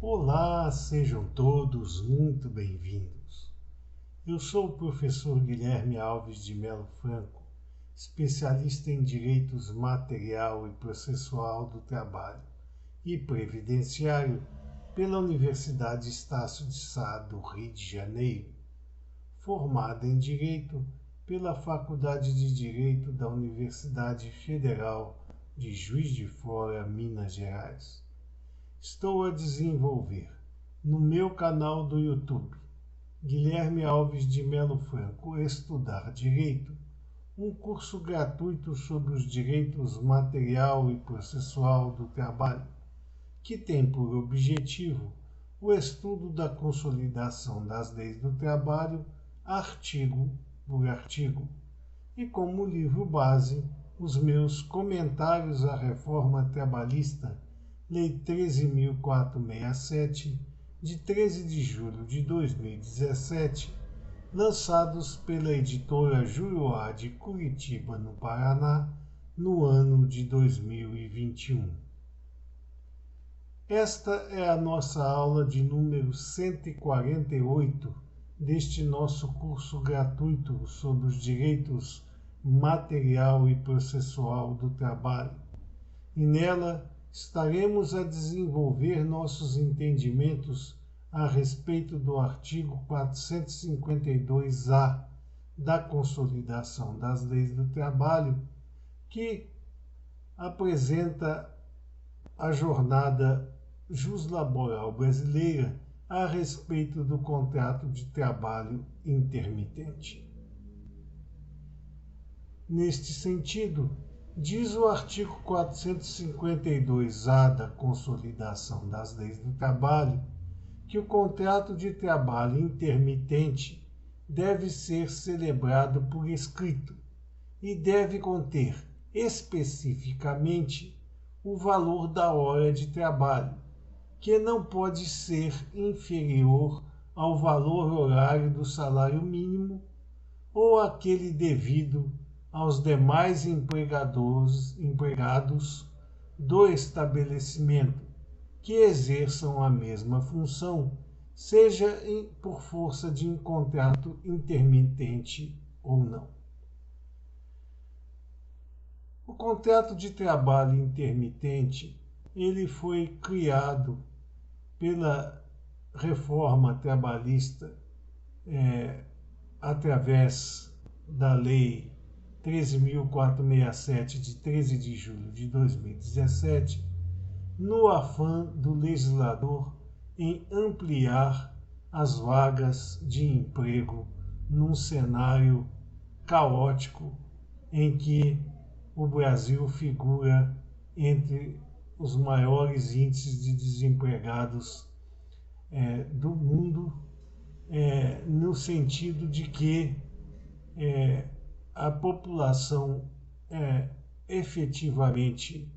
Olá, sejam todos muito bem-vindos. Eu sou o professor Guilherme Alves de Melo Franco, especialista em Direitos Material e Processual do Trabalho e Previdenciário pela Universidade Estácio de Sá do Rio de Janeiro, formado em Direito pela Faculdade de Direito da Universidade Federal de Juiz de Fora, Minas Gerais. Estou a desenvolver no meu canal do YouTube, Guilherme Alves de Melo Franco, Estudar Direito, um curso gratuito sobre os direitos material e processual do trabalho, que tem por objetivo o estudo da consolidação das leis do trabalho, artigo por artigo, e como livro base, os meus comentários à reforma trabalhista, Lei 13.467, de 13 de julho de 2017, lançados pela editora Juruá de Curitiba, no Paraná, no ano de 2021. Esta é a nossa aula de número 148 deste nosso curso gratuito sobre os direitos material e processual do trabalho. E nela estaremos a desenvolver nossos entendimentos a respeito do artigo 452-A da Consolidação das Leis do Trabalho, que apresenta a jornada juslaboral brasileira a respeito do contrato de trabalho intermitente. Neste sentido, diz o artigo 452-A da Consolidação das Leis do Trabalho que o contrato de trabalho intermitente deve ser celebrado por escrito e deve conter especificamente o valor da hora de trabalho, que não pode ser inferior ao valor horário do salário mínimo ou aquele devido aos demais empregados do estabelecimento que exerçam a mesma função, seja por força de um contrato intermitente ou não. O contrato de trabalho intermitente, ele foi criado pela reforma trabalhista através da Lei 13.467, de 13 de julho de 2017, no afã do legislador em ampliar as vagas de emprego num cenário caótico em que o Brasil figura entre os maiores índices de desempregados do mundo, no sentido de que a população efetivamente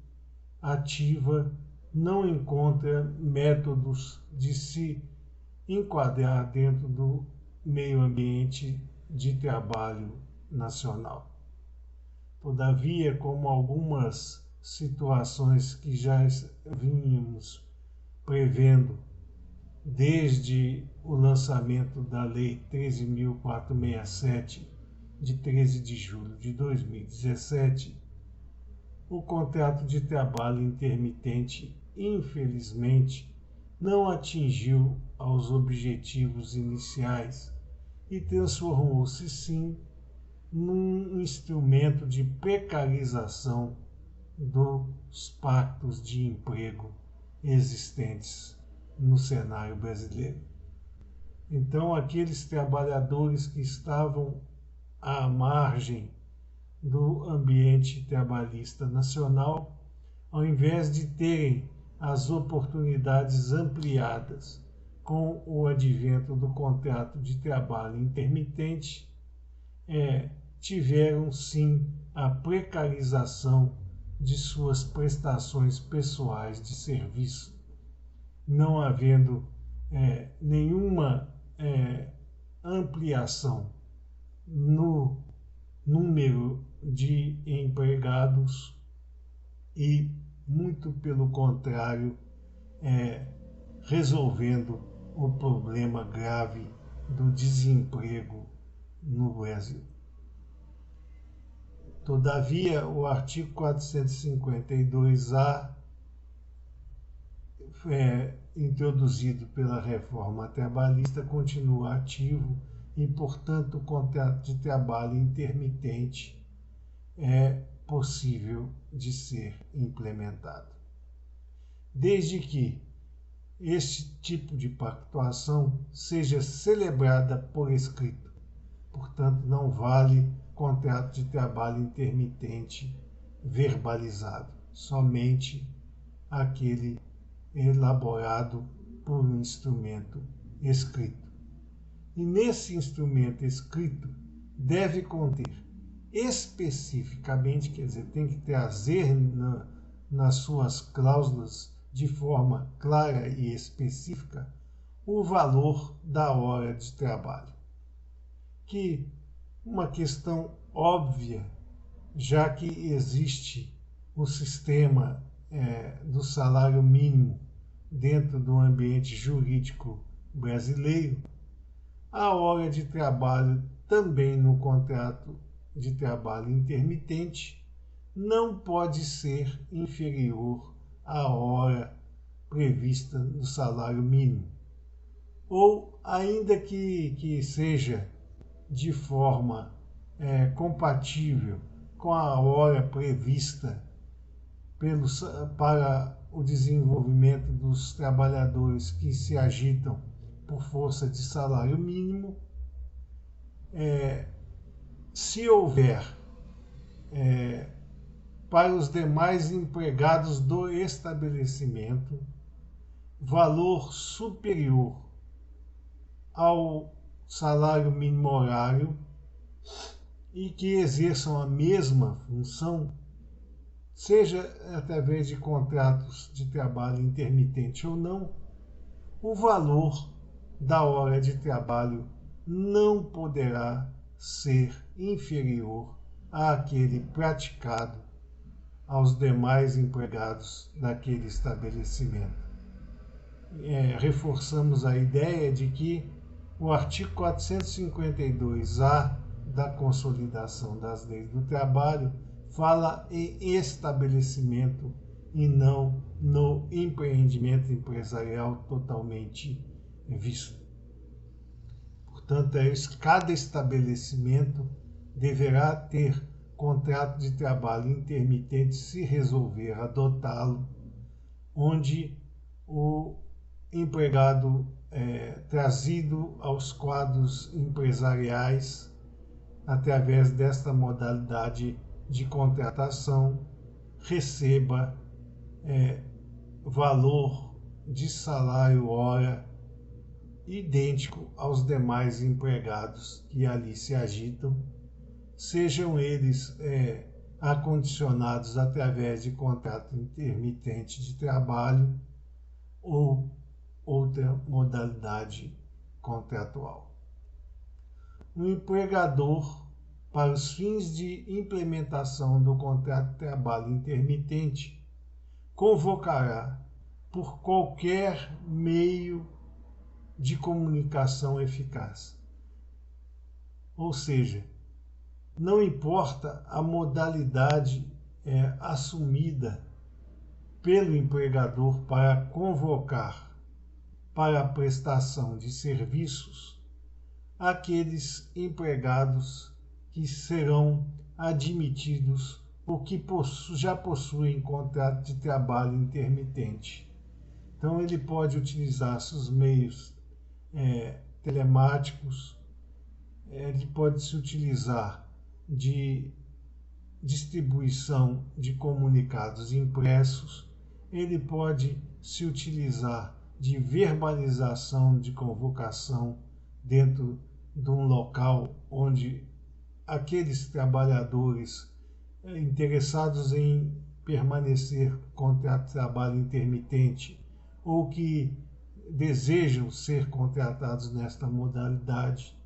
ativa não encontra métodos de se enquadrar dentro do meio ambiente de trabalho nacional. Todavia, como algumas situações que já vínhamos prevendo desde o lançamento da Lei 13.467, de 13 de julho de 2017, o contrato de trabalho intermitente, infelizmente, não atingiu aos objetivos iniciais e transformou-se, sim, num instrumento de precarização dos pactos de emprego existentes no cenário brasileiro. Então, aqueles trabalhadores que estavam à margem do ambiente trabalhista nacional, ao invés de terem as oportunidades ampliadas com o advento do contrato de trabalho intermitente, tiveram sim a precarização de suas prestações pessoais de serviço, não havendo nenhuma ampliação no número de empregados e, muito pelo contrário, resolvendo o problema grave do desemprego no Brasil. Todavia, o artigo 452-A, introduzido pela reforma trabalhista, continua ativo e, portanto, o contrato de trabalho intermitente é possível de ser implementado. Desde que este tipo de pactuação seja celebrada por escrito. Portanto, não vale contrato de trabalho intermitente verbalizado, somente aquele elaborado por um instrumento escrito. E nesse instrumento escrito deve conter especificamente, quer dizer, tem que trazer nas suas cláusulas de forma clara e específica o valor da hora de trabalho. Que uma questão óbvia, já que existe o sistema do salário mínimo dentro do ambiente jurídico brasileiro, a hora de trabalho também no contrato de trabalho intermitente não pode ser inferior à hora prevista no salário mínimo, ou ainda que seja de forma compatível com a hora prevista para o desenvolvimento dos trabalhadores que se agitam por força de salário mínimo, se houver para os demais empregados do estabelecimento valor superior ao salário mínimo horário e que exerçam a mesma função, seja através de contratos de trabalho intermitente ou não, o valor da hora de trabalho não poderá ser inferior àquele praticado aos demais empregados daquele estabelecimento. Reforçamos a ideia de que o artigo 452-A da Consolidação das Leis do Trabalho fala em estabelecimento e não no empreendimento empresarial totalmente visto. Portanto, cada estabelecimento deverá ter contrato de trabalho intermitente se resolver adotá-lo, onde o empregado trazido aos quadros empresariais através desta modalidade de contratação receba valor de salário hora idêntico aos demais empregados que ali se agitam, sejam eles acondicionados através de contrato intermitente de trabalho ou outra modalidade contratual. O empregador, para os fins de implementação do contrato de trabalho intermitente, convocará por qualquer meio de comunicação eficaz. Ou seja, não importa a modalidade assumida pelo empregador para convocar para a prestação de serviços aqueles empregados que serão admitidos ou que já possuem contrato de trabalho intermitente. Então, ele pode utilizar seus meios telemáticos, ele pode se utilizar de distribuição de comunicados impressos, ele pode se utilizar de verbalização de convocação dentro de um local onde aqueles trabalhadores interessados em permanecer com contrato de trabalho intermitente ou que desejam ser contratados nesta modalidade,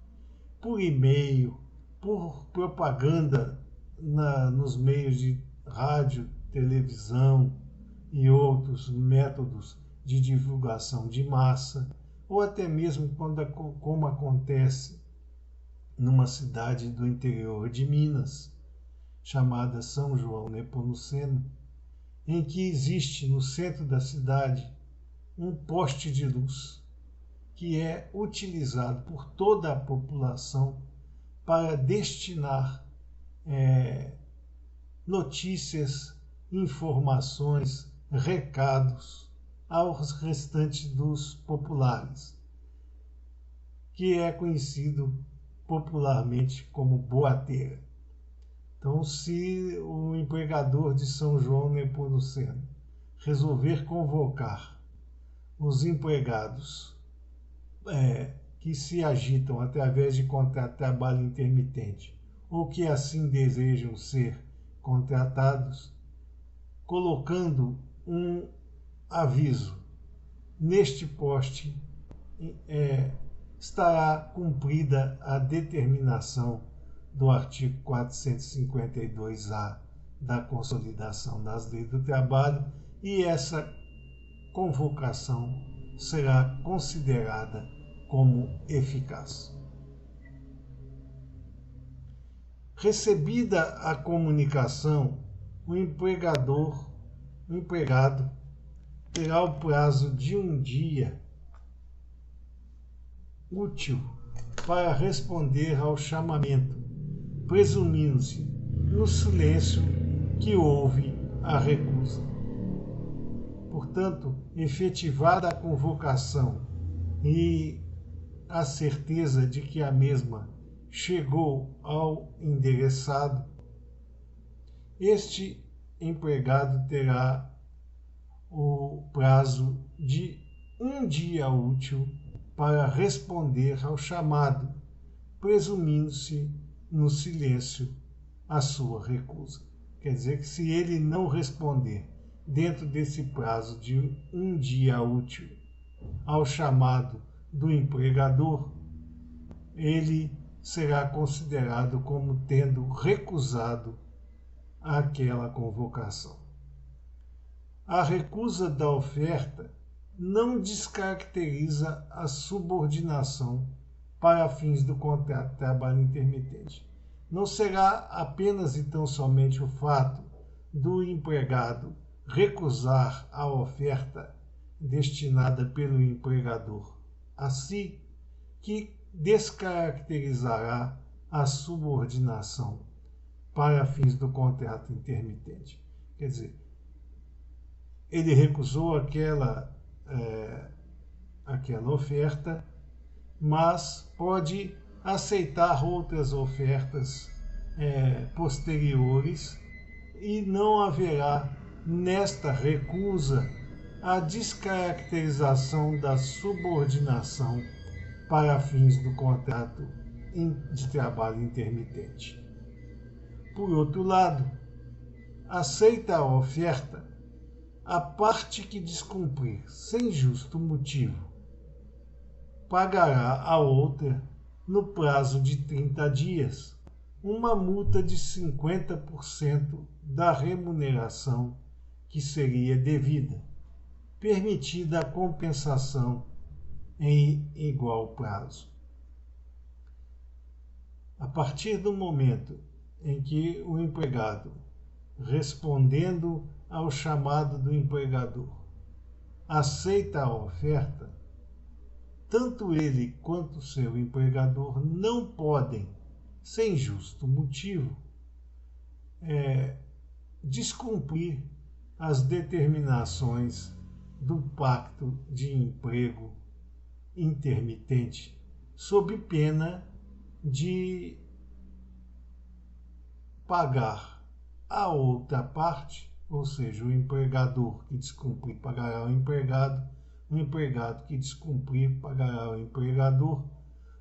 por e-mail, por propaganda nos meios de rádio, televisão e outros métodos de divulgação de massa, ou até mesmo como acontece numa cidade do interior de Minas, chamada São João Nepomuceno, em que existe no centro da cidade um poste de luz que é utilizado por toda a população para destinar notícias, informações, recados aos restantes dos populares, que é conhecido popularmente como boateira. Então, se o empregador de São João Nepomuceno resolver convocar os empregados que se agitam através de contrato de trabalho intermitente ou que assim desejam ser contratados, colocando um aviso neste poste, estará cumprida a determinação do artigo 452-A da Consolidação das Leis do Trabalho e essa convocação será considerada como eficaz. Recebida a comunicação, o empregado terá o prazo de um dia útil para responder ao chamamento, presumindo-se no silêncio que houve a recusa. Portanto, efetivada a convocação e a certeza de que a mesma chegou ao endereçado, este empregado terá o prazo de um dia útil para responder ao chamado, presumindo-se no silêncio a sua recusa. Quer dizer que se ele não responder dentro desse prazo de um dia útil ao chamado do empregador, ele será considerado como tendo recusado aquela convocação. A recusa da oferta não descaracteriza a subordinação para fins do contrato de trabalho intermitente. Não será apenas e tão somente o fato do empregado recusar a oferta destinada pelo empregador a si que descaracterizará a subordinação para fins do contrato intermitente. Quer dizer, ele recusou aquela oferta, mas pode aceitar outras ofertas posteriores e não haverá nesta recusa a descaracterização da subordinação para fins do contrato de trabalho intermitente. Por outro lado, aceita a oferta a parte que descumprir sem justo motivo pagará a outra, no prazo de 30 dias, uma multa de 50% da remuneração que seria devida, permitida a compensação em igual prazo. A partir do momento em que o empregado, respondendo ao chamado do empregador, aceita a oferta, tanto ele quanto seu empregador não podem, sem justo motivo, descumprir as determinações do pacto de emprego intermitente, sob pena de pagar a outra parte, ou seja, o empregador que descumprir pagará ao empregado, o empregado que descumprir pagará ao empregador,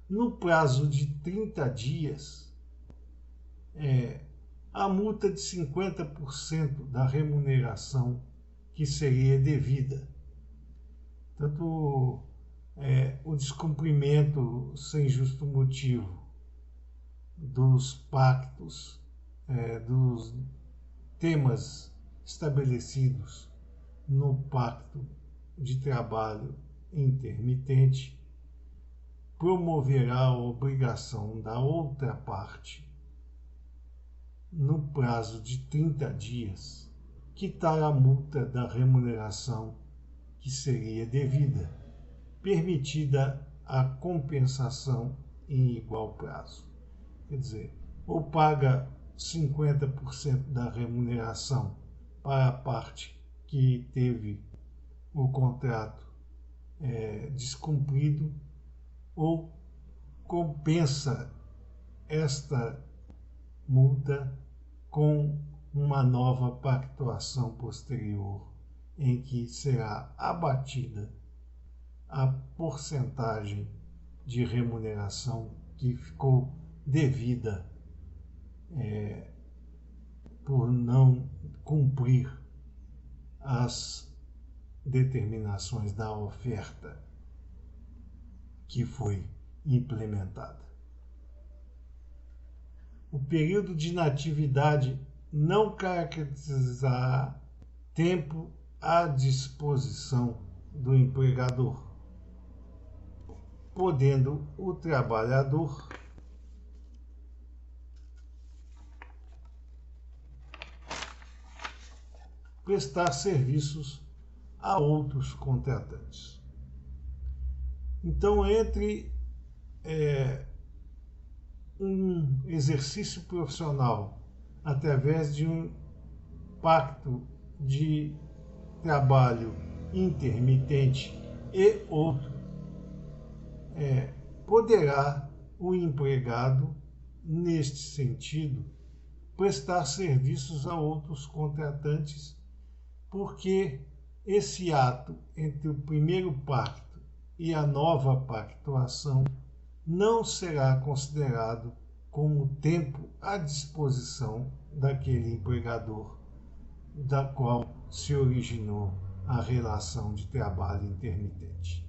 no prazo de 30 dias, a multa de 50% da remuneração que seria devida. Tanto o descumprimento sem justo motivo dos pactos, dos temas estabelecidos no pacto de trabalho intermitente promoverá a obrigação da outra parte, no prazo de 30 dias, quitar a multa da remuneração que seria devida, permitida a compensação em igual prazo. Quer dizer, ou paga 50% da remuneração para a parte que teve o contrato descumprido, ou compensa esta multa com uma nova pactuação posterior, em que será abatida a porcentagem de remuneração que ficou devida por não cumprir as determinações da oferta que foi implementada. O período de inatividade não caracterizará tempo à disposição do empregador, podendo o trabalhador prestar serviços a outros contratantes. Então, entre um exercício profissional através de um pacto de trabalho intermitente e outro, poderá o empregado, neste sentido, prestar serviços a outros contratantes, porque esse ato entre o primeiro pacto e a nova pactuação não será considerado como tempo à disposição daquele empregador da qual se originou a relação de trabalho intermitente.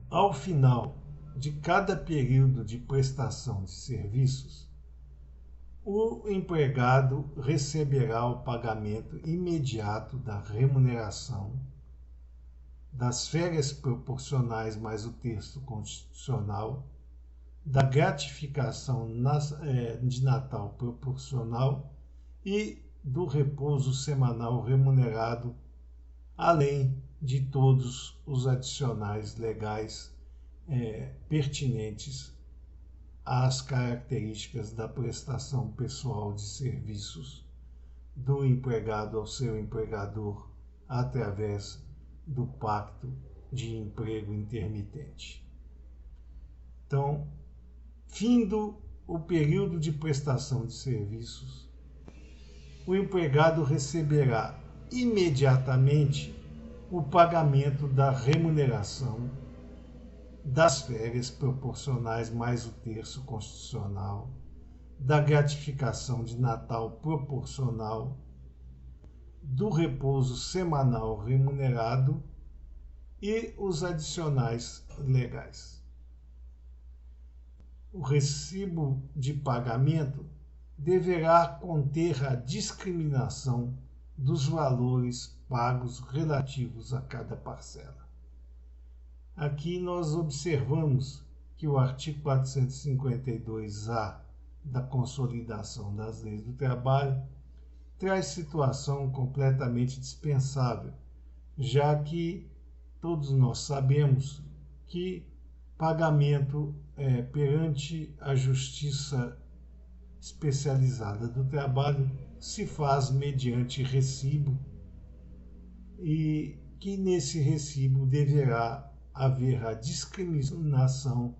Ao final de cada período de prestação de serviços, o empregado receberá o pagamento imediato da remuneração, das férias proporcionais mais o terço constitucional, da gratificação de Natal proporcional e do repouso semanal remunerado, além de todos os adicionais legais pertinentes às características da prestação pessoal de serviços do empregado ao seu empregador através do pacto de emprego intermitente. Então, findo o período de prestação de serviços, o empregado receberá imediatamente o pagamento da remuneração, das férias proporcionais mais o terço constitucional, da gratificação de Natal proporcional, do repouso semanal remunerado e os adicionais legais. O recibo de pagamento deverá conter a discriminação dos valores pagos relativos a cada parcela. Aqui nós observamos que o artigo 452-A da Consolidação das Leis do Trabalho traz situação completamente dispensável, já que todos nós sabemos que pagamento perante a Justiça Especializada do Trabalho se faz mediante recibo, e que nesse recibo deverá haver a discriminação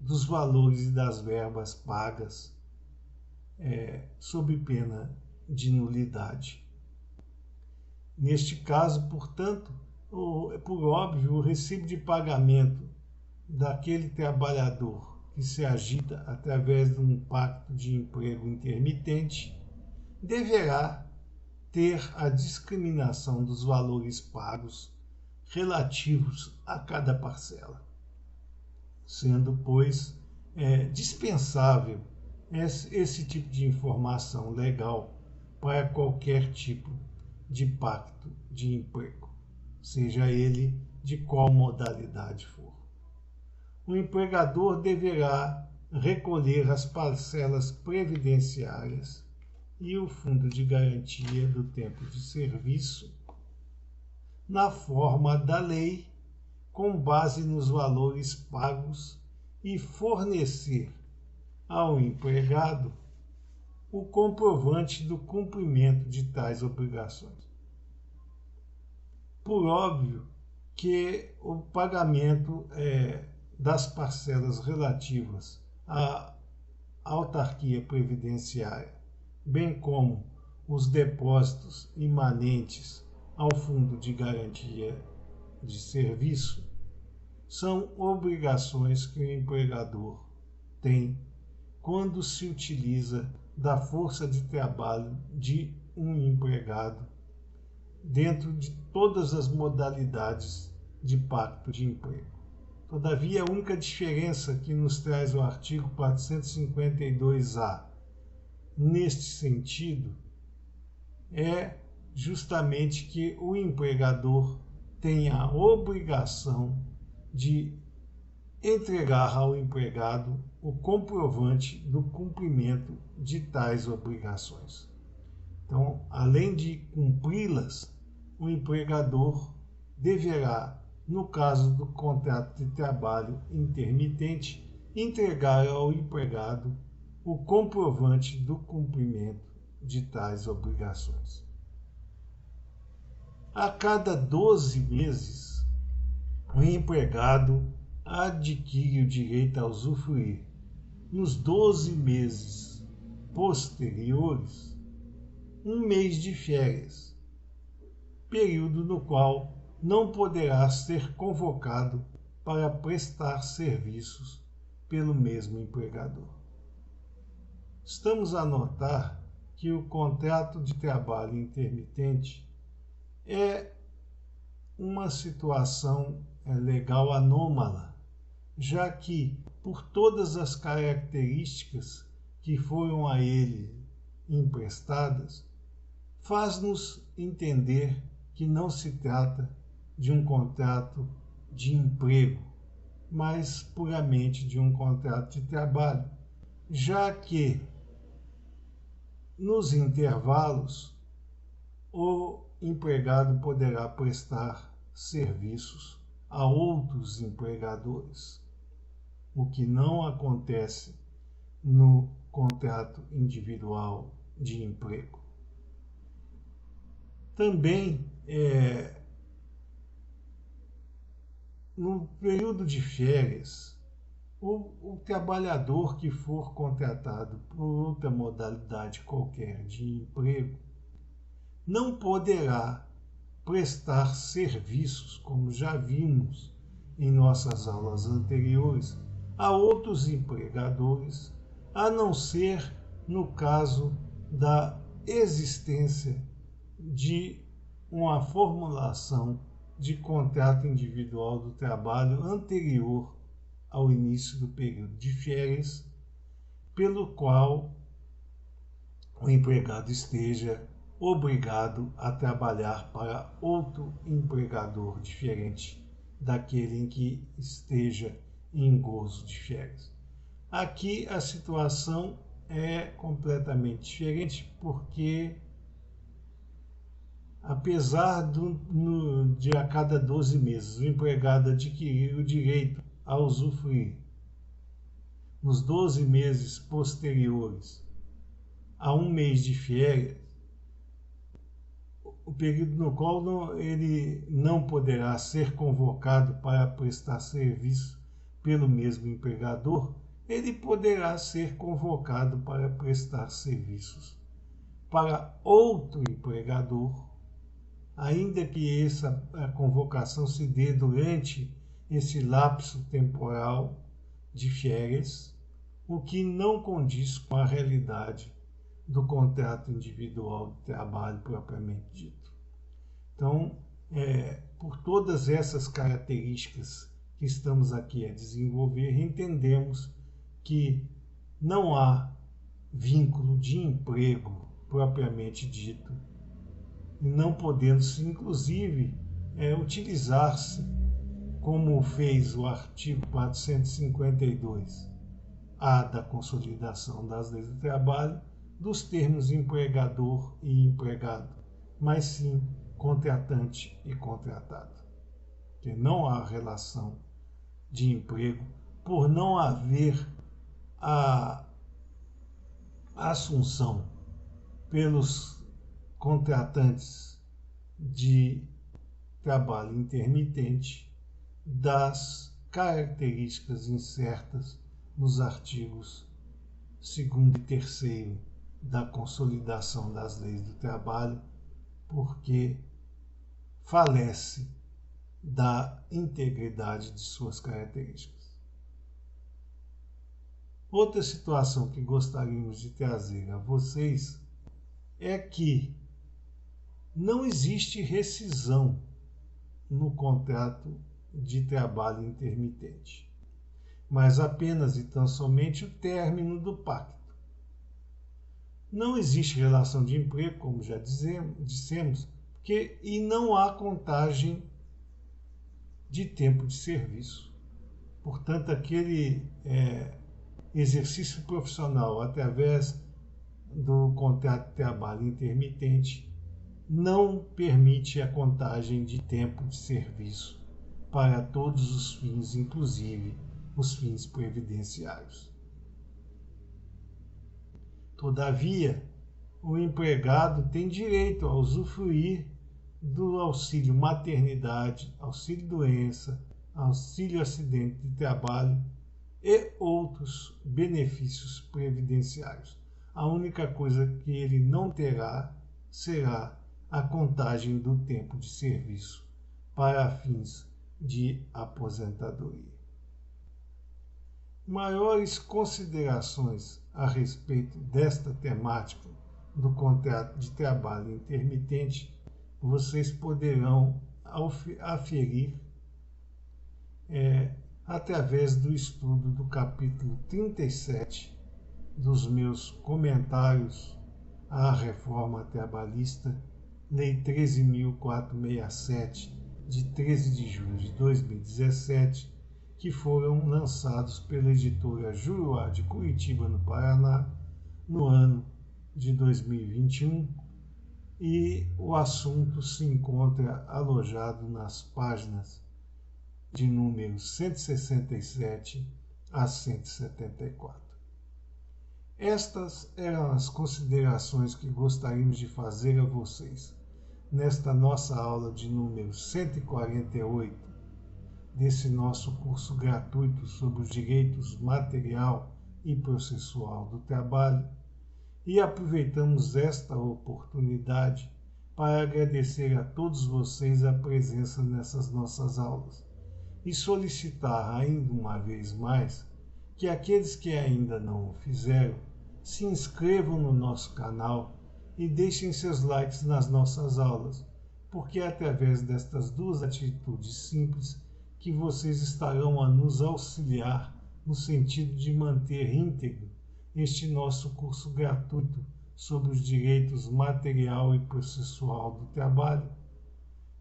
dos valores e das verbas pagas sob pena de nulidade. Neste caso, portanto, por óbvio, o recibo de pagamento daquele trabalhador que se agita através de um pacto de emprego intermitente deverá ter a discriminação dos valores pagos relativos a cada parcela, sendo, pois, dispensável esse tipo de informação legal para qualquer tipo de pacto de emprego, seja ele de qual modalidade for. O empregador deverá recolher as parcelas previdenciárias e o fundo de garantia do tempo de serviço na forma da lei, com base nos valores pagos, e fornecer ao empregado o comprovante do cumprimento de tais obrigações. Por óbvio que o pagamento das parcelas relativas à autarquia previdenciária, bem como os depósitos imanentes ao fundo de garantia de serviço, são obrigações que o empregador tem quando se utiliza da força de trabalho de um empregado dentro de todas as modalidades de pacto de emprego. Todavia, a única diferença que nos traz o artigo 452-A neste sentido é justamente que o empregador tem a obrigação de entregar ao empregado o comprovante do cumprimento de tais obrigações. Então, além de cumpri-las, o empregador deverá, no caso do contrato de trabalho intermitente, entregar ao empregado o comprovante do cumprimento de tais obrigações. A cada 12 meses, o empregado adquire o direito a usufruir, nos 12 meses posteriores, um mês de férias, período no qual não poderá ser convocado para prestar serviços pelo mesmo empregador. Estamos a notar que o contrato de trabalho intermitente é uma situação legal anômala, já que, por todas as características que foram a ele emprestadas, faz-nos entender que não se trata de um contrato de emprego, mas puramente de um contrato de trabalho, já que nos intervalos o empregado poderá prestar serviços a outros empregadores, o que não acontece no contrato individual de emprego. Também, no período de férias, o trabalhador que for contratado por outra modalidade qualquer de emprego não poderá prestar serviços, como já vimos em nossas aulas anteriores, a outros empregadores, a não ser no caso da existência de uma formulação de contrato individual do trabalho anterior ao início do período de férias, pelo qual o empregado esteja obrigado a trabalhar para outro empregador diferente daquele em que esteja em gozo de férias. Aqui a situação é completamente diferente, porque apesar de a cada 12 meses o empregado adquirir o direito a usufruir, nos 12 meses posteriores a um mês de férias, o período no qual ele não poderá ser convocado para prestar serviço pelo mesmo empregador, ele poderá ser convocado para prestar serviços para outro empregador, ainda que essa convocação se dê durante esse lapso temporal de férias, o que não condiz com a realidade do contrato individual de trabalho propriamente dito. Então, por todas essas características que estamos aqui a desenvolver, entendemos que não há vínculo de emprego propriamente dito e não podendo-se, inclusive, utilizar-se, como fez o artigo 452-A da Consolidação das Leis do Trabalho, dos termos empregador e empregado, mas sim contratante e contratado. Que não há relação de emprego por não haver a assunção pelos contratantes de trabalho intermitente das características incertas nos artigos 2º e 3º da Consolidação das Leis do Trabalho, porque falece da integridade de suas características. Outra situação que gostaríamos de trazer a vocês é que não existe rescisão no contrato de trabalho intermitente, mas apenas e tão somente o término do pacto. Não existe relação de emprego, como já dissemos, e não há contagem de tempo de serviço. Portanto, aquele exercício profissional através do contrato de trabalho intermitente não permite a contagem de tempo de serviço para todos os fins, inclusive os fins previdenciários. Todavia, o empregado tem direito a usufruir do auxílio maternidade, auxílio doença, auxílio acidente de trabalho e outros benefícios previdenciários. A única coisa que ele não terá será a contagem do tempo de serviço para fins de aposentadoria. Maiores considerações a respeito desta temática do contrato de trabalho intermitente vocês poderão aferir através do estudo do capítulo 37 dos meus comentários à reforma trabalhista, Lei 13.467, de 13 de julho de 2017, que foram lançados pela editora Juruá de Curitiba, no Paraná, no ano de 2021, e o assunto se encontra alojado nas páginas de números 167 a 174. Estas eram as considerações que gostaríamos de fazer a vocês nesta nossa aula de número 148 desse nosso curso gratuito sobre os direitos material e processual do trabalho, e aproveitamos esta oportunidade para agradecer a todos vocês a presença nessas nossas aulas e solicitar ainda uma vez mais que aqueles que ainda não o fizeram se inscrevam no nosso canal e deixem seus likes nas nossas aulas, porque é através destas duas atitudes simples que vocês estarão a nos auxiliar no sentido de manter íntegro este nosso curso gratuito sobre os direitos material e processual do trabalho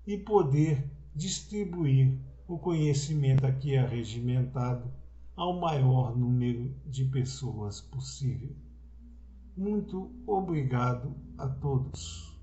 e poder distribuir o conhecimento aqui arregimentado ao maior número de pessoas possível. Muito obrigado a todos.